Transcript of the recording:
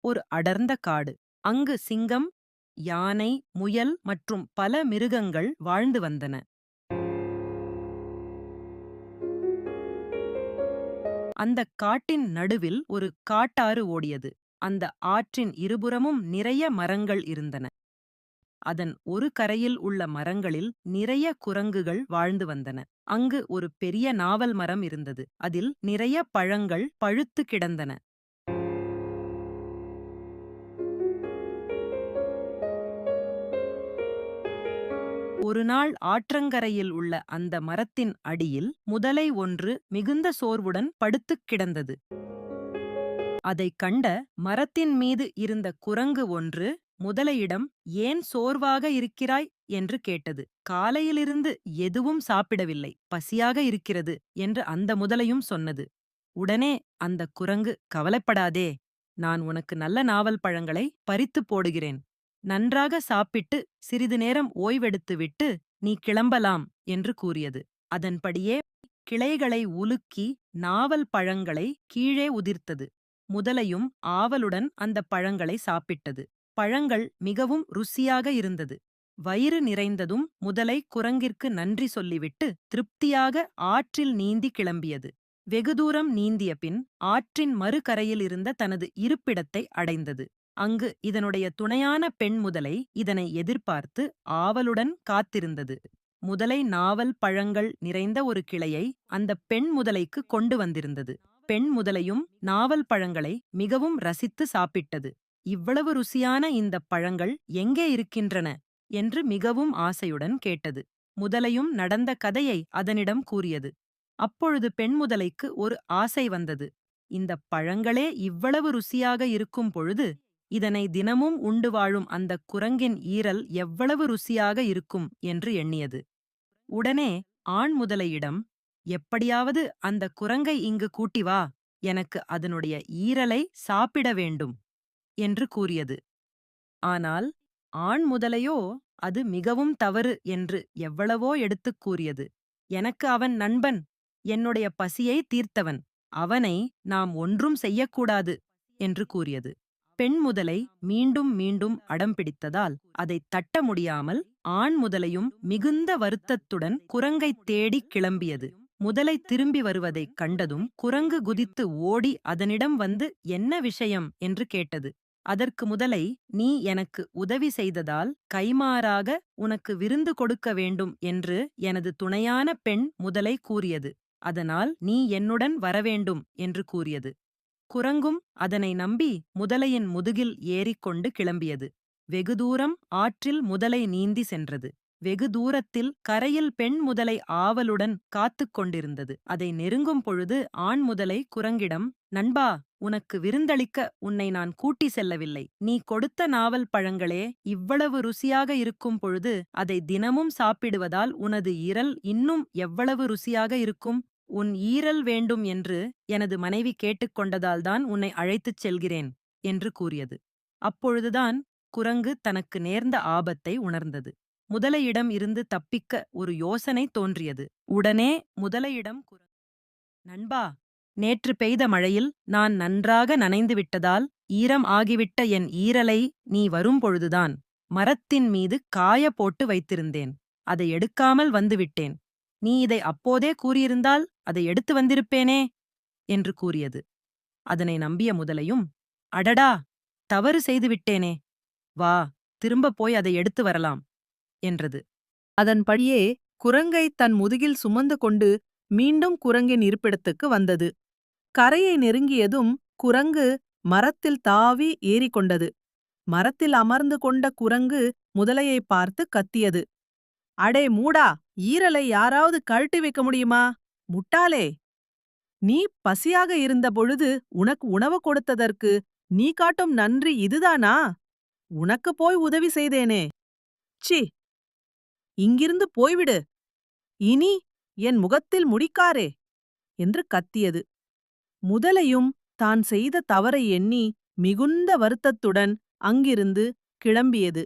ஒரு அடர்ந்த காடு. அங்கு சிங்கம், யானை, முயல் மற்றும் பல மிருகங்கள் வாழ்ந்து வந்தன. அந்தக் காட்டின் நடுவில் ஒரு காட்டாறு ஓடியது. அந்த ஆற்றின் இருபுறமும் நிறைய மரங்கள் இருந்தன. அதன் ஒரு கரையில் உள்ள மரங்களில் நிறைய குரங்குகள் வாழ்ந்து வந்தன. அங்கு ஒரு பெரிய நாவல் மரம் இருந்தது. அதில் நிறைய பழங்கள் பழுத்து கிடந்தன. ஒருநாள் ஆற்றங்கரையில் உள்ள அந்த மரத்தின் அடியில் முதலை ஒன்று மிகுந்த சோர்வுடன் படுத்துக் கிடந்தது. அதைக் கண்ட மரத்தின் மீது இருந்த குரங்கு ஒன்று முதலையிடம், "ஏன் சோர்வாக இருக்கிறாய்?" என்று கேட்டது. "காலையிலிருந்து எதுவும் சாப்பிடவில்லை, பசியாக இருக்கிறது" என்று அந்த முதலையும் சொன்னது. உடனே அந்தக் குரங்கு, "கவலைப்படாதே, நான் உனக்கு நல்ல நாவல் பழங்களை பறித்துப் போடுகிறேன். நன்றாக சாப்பிட்டு சிறிது நேரம் ஓய்வெடுத்துவிட்டு நீ கிளம்பலாம்" என்று கூறியது. அதன்படியே கிளைகளை உலுக்கி நாவல் பழங்களை கீழே உதிர்த்தது. முதலையும் ஆவலுடன் அந்தப் பழங்களை சாப்பிட்டது. பழங்கள் மிகவும் ருசியாக இருந்தது. வயிறு நிறைந்ததும் முதலை குரங்கிற்கு நன்றி சொல்லிவிட்டு திருப்தியாக ஆற்றில் நீந்தி கிளம்பியது. வெகு தூரம் நீந்திய பின் ஆற்றின் மறுகரையில் இருந்த தனது இருப்பிடத்தை அடைந்தது. அங்கு இதனுடைய துணையான பெண் முதலை இதனை எதிர்பார்த்து ஆவலுடன் காத்திருந்தது. முதலை நாவல் பழங்கள் நிறைந்த ஒரு கிளையை அந்த பெண் முதலைக்கு கொண்டு வந்திருந்தது. பெண் முதலையும் நாவல் பழங்களை மிகவும் ரசித்து சாப்பிட்டது. "இவ்வளவு ருசியான இந்தப் பழங்கள் எங்கே இருக்கின்றன?" என்று மிகவும் ஆசையுடன் கேட்டது. முதலையும் நடந்த கதையை அதனிடம் கூறியது. அப்பொழுது பெண் முதலைக்கு ஒரு ஆசை வந்தது. இந்தப் பழங்களே இவ்வளவு ருசியாக இருக்கும் பொழுது இதனை தினமும் உண்டு வாழும் அந்தக் குரங்கின் ஈரல் எவ்வளவு ருசியாக இருக்கும் என்று எண்ணியது. உடனே ஆண் முதலையிடம், "எப்படியாவது அந்தக் குரங்கை இங்கு கூட்டி வா, எனக்கு அதனுடைய ஈரலை சாப்பிட வேண்டும்" என்று கூறியது. ஆனால் ஆண் முதலையோ அது மிகவும் தவறு என்று எவ்வளவோ எடுத்துக் கூறியது. "எனக்கு அவன் நண்பன், என்னுடைய பசியை தீர்த்தவன், அவனை நாம் ஒன்றும் செய்யக்கூடாது" என்று கூறியது. பெண் முதலை மீண்டும் மீண்டும் அடம்பிடித்ததால் அதைத் தட்ட முடியாமல் ஆண் முதலையும் மிகுந்த வருத்தத்துடன் குரங்கைத் தேடிக் கிளம்பியது. முதலை திரும்பி வருவதைக் கண்டதும் குரங்கு குதித்து ஓடி அதனிடம் வந்து, "என்ன விஷயம்?" என்று கேட்டது. அதற்கு முதலை, "நீ எனக்கு உதவி செய்ததால் கைமாறாக உனக்கு விருந்து கொடுக்க வேண்டும் என்று எனது துணையான பெண் முதலை கூறியது. அதனால் நீ என்னுடன் வரவேண்டும்" என்று கூறியது. குரங்கும் அதனை நம்பி முதலையின் முதுகில் ஏறிக்கொண்டு கிளம்பியது. வெகு தூரம் ஆற்றில் முதலை நீந்தி சென்றது. வெகு தூரத்தில் கரையில் பெண் முதலை ஆவலுடன் காத்துக் கொண்டிருந்தது. அதை நெருங்கும் பொழுது ஆண் முதலை குரங்கிடம், "நண்பா, உனக்கு விருந்தளிக்க உன்னை நான் கூட்டி செல்லவில்லை. நீ கொடுத்த நாவல் பழங்களே இவ்வளவு ருசியாக இருக்கும் பொழுது அதை தினமும் சாப்பிடுவதால் உனது ஈரல் இன்னும் எவ்வளவு ருசியாக இருக்கும். உன் ஈரல் வேண்டும் என்று எனது மனைவி கேட்டுக்கொண்டதால்தான் உன்னை அழைத்துச் செல்கிறேன்" என்று கூறியது. அப்பொழுதுதான் குரங்கு தனக்கு நேர்ந்த ஆபத்தை உணர்ந்தது. முதலையிடம் இருந்து தப்பிக்க ஒரு யோசனை தோன்றியது. உடனே முதலையிடம் "நண்பா, நேற்று பெய்த மழையில் நான் நன்றாக நனைந்து விட்டதால் ஈரம் ஆகிவிட்ட என் ஈரலை நீ வரும்பொழுதுதான் மரத்தின் மீது காய போட்டு வைத்திருந்தேன். அதை எடுக்காமல் வந்துவிட்டேன். நீ இதை அப்போதே கூறியிருந்தால் அதை எடுத்து வந்திருப்பேனே" என்று கூறியது. அதனை நம்பிய முதலையும், "அடடா, தவறு செய்துவிட்டேனே. வா, திரும்பப் போய் அதை எடுத்து வரலாம்" என்றது. அதன்படியே குரங்கை தன் முதுகில் சுமந்து கொண்டு மீண்டும் குரங்கின் இருப்பிடத்துக்கு வந்தது. கரையை நெருங்கியதும் குரங்கு மரத்தில் தாவி ஏறிக்கொண்டது. மரத்தில் அமர்ந்து கொண்ட குரங்கு முதலையை பார்த்து கத்தியது. "அடே மூடா, ஈரலை யாராவது கழட்டி வைக்க முடியுமா? முட்டாளே! நீ பசியாக இருந்த பொழுது உனக்கு உணவு கொடுத்ததற்கு நீ காட்டும் நன்றி இதுதானா? உனக்கு போய் உதவி செய்தேனே. சி! இங்கிருந்து போய்விடு. இனி என் முகத்தில் முடிக்காரே" என்று கத்தியது. முதலையும் தான் செய்த தவறை எண்ணி மிகுந்த வருத்தத்துடன் அங்கிருந்து கிளம்பியது.